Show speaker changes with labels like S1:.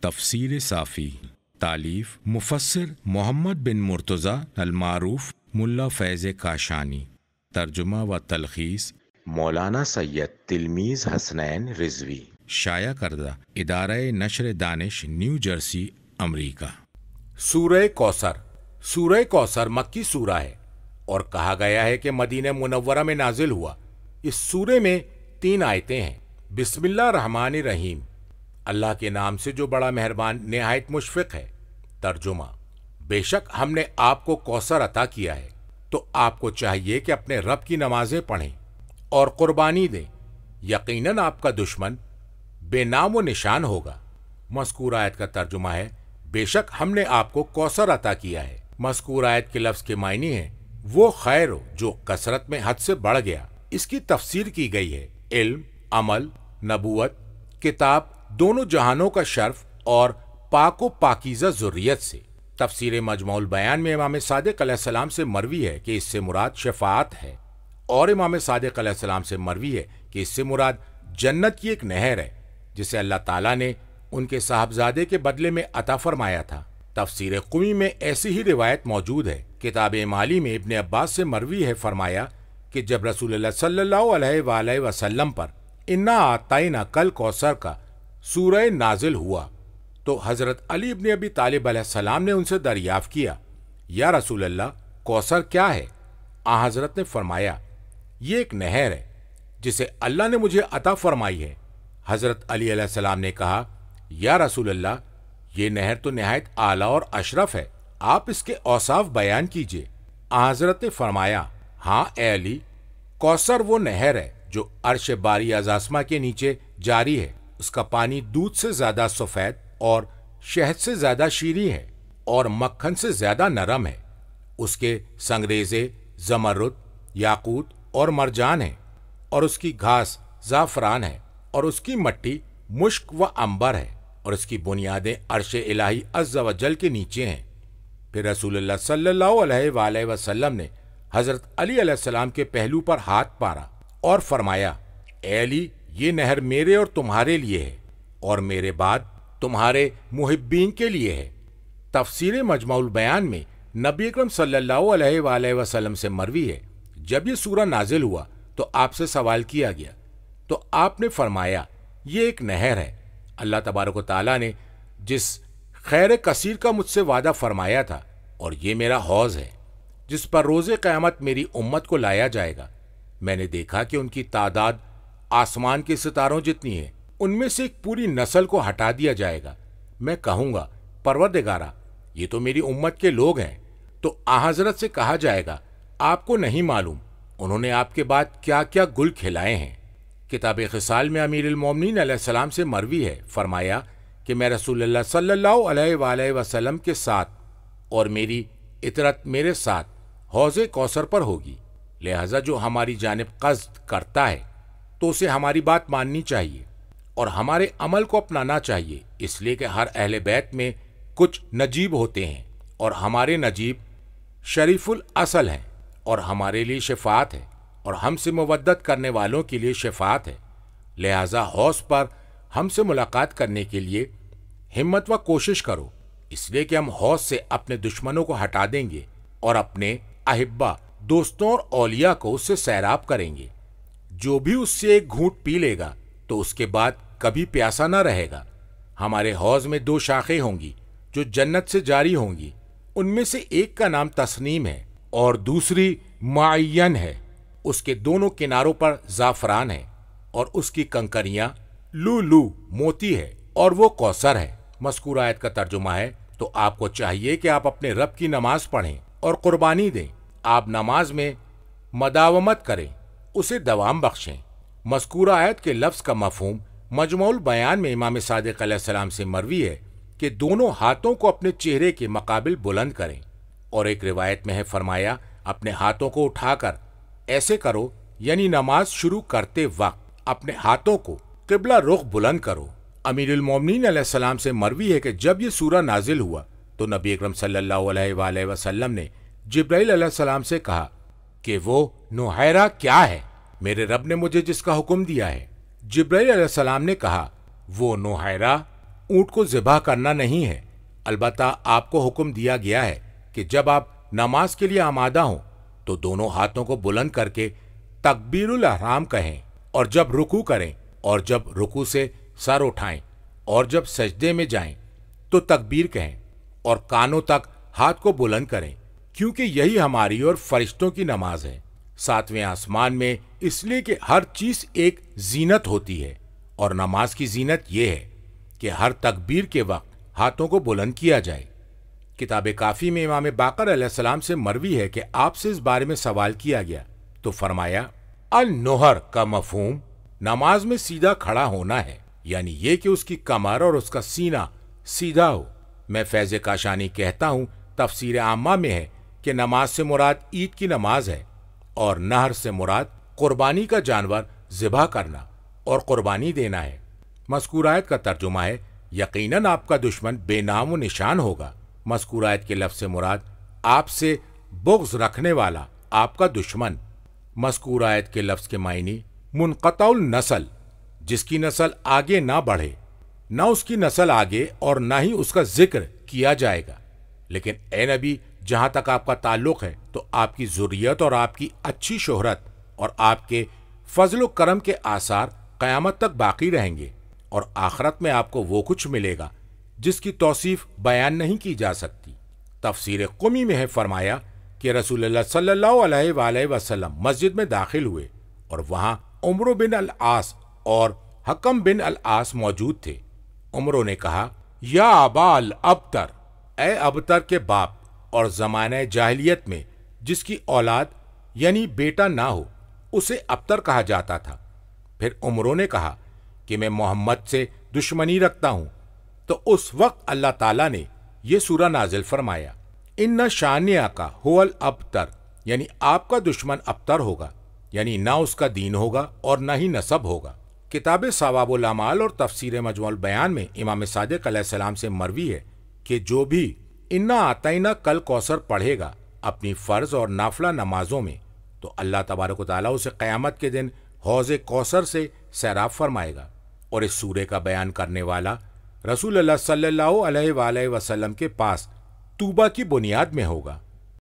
S1: تفسیر صافی، تالیف مفسر محمد بن مرتضی المعروف ملا فیض کاشانی، ترجمہ و تلخیص مولانا سید تلمیذ حسنین رضوی، شائع کردہ ادارہ نشر دانش نیو جرسی امریکہ۔
S2: سورہ کوثر۔ سورہ کوثر مکی سورہ ہے اور کہا گیا ہے کہ مدینہ منورہ میں نازل ہوا۔ اس سورے میں 3 آیتیں ہیں۔ بسم اللہ الرحمن الرحیم، اللہ کے نام سے جو بڑا مہربان نہایت مشفق ہے۔ ترجمہ: بے شک ہم نے آپ کو کوثر عطا کیا ہے تو آپ کو چاہیے کہ اپنے رب کی نمازیں پڑھیں اور قربانی دیں، یقیناً آپ کا دشمن بے نام و نشان ہوگا۔ مذکور آیت کا ترجمہ ہے بے شک ہم نے آپ کو کوثر عطا کیا ہے۔ مذکور آیت کے لفظ کے معنی ہیں وہ خیر جو کثرت میں حد سے بڑھ گیا۔ اس کی تفسیر کی گئی ہے علم، عمل، نبوت، کتاب، دونوں جہانوں کا شرف اور پاک و پاکیزہ ذریت سے۔ تفسیر مجموع البیان میں امام صادق علیہ السلام سے مروی ہے کہ اس سے مراد شفاعت ہے، اور امام صادق علیہ السلام سے مروی ہے کہ اس سے مراد جنت کی ایک نہر ہے جسے اللہ تعالیٰ نے ان کے صاحبزادے کے بدلے میں عطا فرمایا تھا۔ تفسیر قمی میں ایسی ہی روایت موجود ہے۔ کتاب مالی میں ابن عباس سے مروی ہے، فرمایا کہ جب رسول اللہ صلی اللہ علیہ وآلہ وسلم پر انا اعطینا کل کوثر کا سورہ نازل ہوا تو حضرت علی ابن ابی طالب علیہ السلام نے ان سے دریافت کیا، یا رسول اللہ کوثر کیا ہے؟ آن حضرت نے فرمایا یہ ایک نہر ہے جسے اللہ نے مجھے عطا فرمائی ہے۔ حضرت علی علیہ السلام نے کہا، یا رسول اللہ یہ نہر تو نہایت اعلیٰ اور اشرف ہے، آپ اس کے اوصاف بیان کیجئے۔ آن حضرت نے فرمایا، ہاں اے علی، کوثر وہ نہر ہے جو عرش باری ازاسما کے نیچے جاری ہے۔ اس کا پانی دودھ سے زیادہ سفید اور شہد سے زیادہ شیریں ہے اور مکھن سے زیادہ نرم ہے۔ اس کے سنگریزے زمرد، یاقوت اور مرجان ہیں، اور اس کی گھاس زعفران ہے، اور اس کی مٹی مشک و عنبر ہے، اور اس کی بنیادیں عرش الہی عز و جل کے نیچے ہیں۔ پھر رسول اللہ صلی اللہ علیہ وآلہ وسلم نے حضرت علی علیہ السلام کے پہلو پر ہاتھ مارا اور فرمایا، اے علی، یہ نہر میرے اور تمہارے لیے ہے اور میرے بعد تمہارے محبین کے لیے ہے۔ تفسیر مجموع البیان میں نبی اکرم صلی اللہ علیہ وآلہ وسلم سے مروی ہے، جب یہ سورہ نازل ہوا تو آپ سے سوال کیا گیا تو آپ نے فرمایا یہ ایک نہر ہے۔ اللہ تبارک و تعالیٰ نے جس خیر کثیر کا مجھ سے وعدہ فرمایا تھا، اور یہ میرا حوض ہے جس پر روز قیامت میری امت کو لایا جائے گا۔ میں نے دیکھا کہ ان کی تعداد آسمان کے ستاروں جتنی ہے، ان میں سے ایک پوری نسل کو ہٹا دیا جائے گا۔ میں کہوں گا، پروردگارا، یہ تو میری امت کے لوگ ہیں۔ تو آن حضرت سے کہا جائے گا، آپ کو نہیں معلوم انہوں نے آپ کے بعد کیا کیا گل کھلائے ہیں۔ کتاب خصال میں امیر المومنین علیہ السلام سے مروی ہے، فرمایا کہ میں رسول اللہ صلی اللہ علیہ وآلہ وسلم کے ساتھ اور میری اطرت میرے ساتھ حوض کوثر پر ہوگی، لہذا جو ہماری جانب قصد کرتا ہے تو اسے ہماری بات ماننی چاہیے اور ہمارے عمل کو اپنانا چاہیے، اس لیے کہ ہر اہل بیت میں کچھ نجیب ہوتے ہیں اور ہمارے نجیب شریف الاصل ہیں، اور ہمارے لیے شفاعت ہے اور ہم سے مودت کرنے والوں کے لیے شفاعت ہے۔ لہذا حوض پر ہم سے ملاقات کرنے کے لیے ہمت و کوشش کرو، اس لیے کہ ہم حوض سے اپنے دشمنوں کو ہٹا دیں گے اور اپنے احبا دوستوں اور اولیاء کو اس سے سیراب کریں گے۔ جو بھی اس سے ایک گھونٹ پی لے گا تو اس کے بعد کبھی پیاسا نہ رہے گا۔ ہمارے حوض میں 2 شاخیں ہوں گی جو جنت سے جاری ہوں گی، ان میں سے ایک کا نام تسنیم ہے اور دوسری معین ہے۔ اس کے دونوں کناروں پر زعفران ہے اور اس کی کنکریاں لولو موتی ہے، اور وہ کوثر ہے۔ مذکور آیت کا ترجمہ ہے، تو آپ کو چاہیے کہ آپ اپنے رب کی نماز پڑھیں اور قربانی دیں۔ آپ نماز میں مداومت کریں، اسے دوام بخشیں۔ مذکورہ آیت کے لفظ کا مفہوم مجموع البیان میں امام صادق علیہ السلام سے مروی ہے کہ دونوں ہاتھوں کو اپنے چہرے کے مقابل بلند کریں، اور ایک روایت میں ہے، فرمایا اپنے ہاتھوں کو اٹھا کر ایسے کرو، یعنی نماز شروع کرتے وقت اپنے ہاتھوں کو قبلہ رخ بلند کرو۔ امیر المومنین علیہ السلام سے مروی ہے کہ جب یہ سورہ نازل ہوا تو نبی اکرم صلی اللہ علیہ وآلہ وسلم نے جبرائیل علیہ السلام سے کہا کہ وہ نوحیرہ کیا ہے، میرے رب نے مجھے جس کا حکم دیا ہے۔ جبرائیل علیہ السلام نے کہا، وہ نوحیرہ اونٹ کو ذبح کرنا نہیں ہے، البتہ آپ کو حکم دیا گیا ہے کہ جب آپ نماز کے لیے آمادہ ہوں تو دونوں ہاتھوں کو بلند کر کے تکبیر الاحرام کہیں، اور جب رکوع کریں اور جب رکوع سے سر اٹھائیں اور جب سجدے میں جائیں تو تکبیر کہیں اور کانوں تک ہاتھ کو بلند کریں، کیونکہ یہی ہماری اور فرشتوں کی نماز ہے۔ ساتویں آسمان میں اس لیے کہ ہر چیز ایک زینت ہوتی ہے، اور نماز کی زینت یہ ہے کہ ہر تکبیر کے وقت ہاتھوں کو بلند کیا جائے۔ کتاب کافی میں امام باقر علیہ السلام سے مروی ہے کہ آپ سے اس بارے میں سوال کیا گیا تو فرمایا، النہر کا مفہوم نماز میں سیدھا کھڑا ہونا ہے، یعنی یہ کہ اس کی کمر اور اس کا سینہ سیدھا ہو۔ میں فیض کاشانی کہتا ہوں تفسیر عامہ میں ہے کہ نماز سے مراد عید کی نماز ہے، اور نہر سے مراد قربانی کا جانور ذبح کرنا اور قربانی دینا ہے۔ مذکور آیت کا ترجمہ ہے، یقیناً آپ کا دشمن بے نام و نشان ہوگا۔ مذکور آیت کے لفظ سے مراد آپ سے بغض رکھنے والا آپ کا دشمن۔ مذکور آیت کے لفظ کے معنی منقطع النسل، جس کی نسل آگے نہ بڑھے، نہ اس کی نسل آگے اور نہ ہی اس کا ذکر کیا جائے گا۔ لیکن اے نبی، جہاں تک آپ کا تعلق ہے تو آپ کی ذریت اور آپ کی اچھی شہرت اور آپ کے فضل و کرم کے آثار قیامت تک باقی رہیں گے، اور آخرت میں آپ کو وہ کچھ ملے گا جس کی توصیف بیان نہیں کی جا سکتی۔ تفسیر قمی میں ہے فرمایا کہ رسول اللہ صلی اللہ علیہ وآلہ وسلم مسجد میں داخل ہوئے اور وہاں عمرو بن العاص اور حکم بن العاص موجود تھے۔ عمرو نے کہا، یا ابا الابتر، اے ابتر کے باپ، اور زمانہ جاہلیت میں جس کی اولاد یعنی بیٹا نہ ہو اسے ابتر کہا جاتا تھا۔ پھر عمرو نے کہا کہ میں محمد سے دشمنی رکھتا ہوں، تو اس وقت اللہ تعالیٰ نے یہ سورہ نازل فرمایا، ان شانئک ھو الابتر، یعنی آپ کا دشمن ابتر ہوگا، یعنی نہ اس کا دین ہوگا اور نہ ہی نسب ہوگا۔ کتاب ثواب الاعمال اور تفسیر مجموع البیان میں امام صادق علیہ السلام سے مروی ہے کہ جو بھی انا اعطینا کل کوثر پڑھے گا اپنی فرض اور نافلہ نمازوں میں، تو اللہ تبارک و تعالیٰ اسے قیامت کے دن حوض کوثر سے سیراب فرمائے گا، اور اس سورے کا بیان کرنے والا رسول اللہ صلی اللہ علیہ وآلہ وسلم کے پاس طوبہ کی بنیاد میں ہوگا۔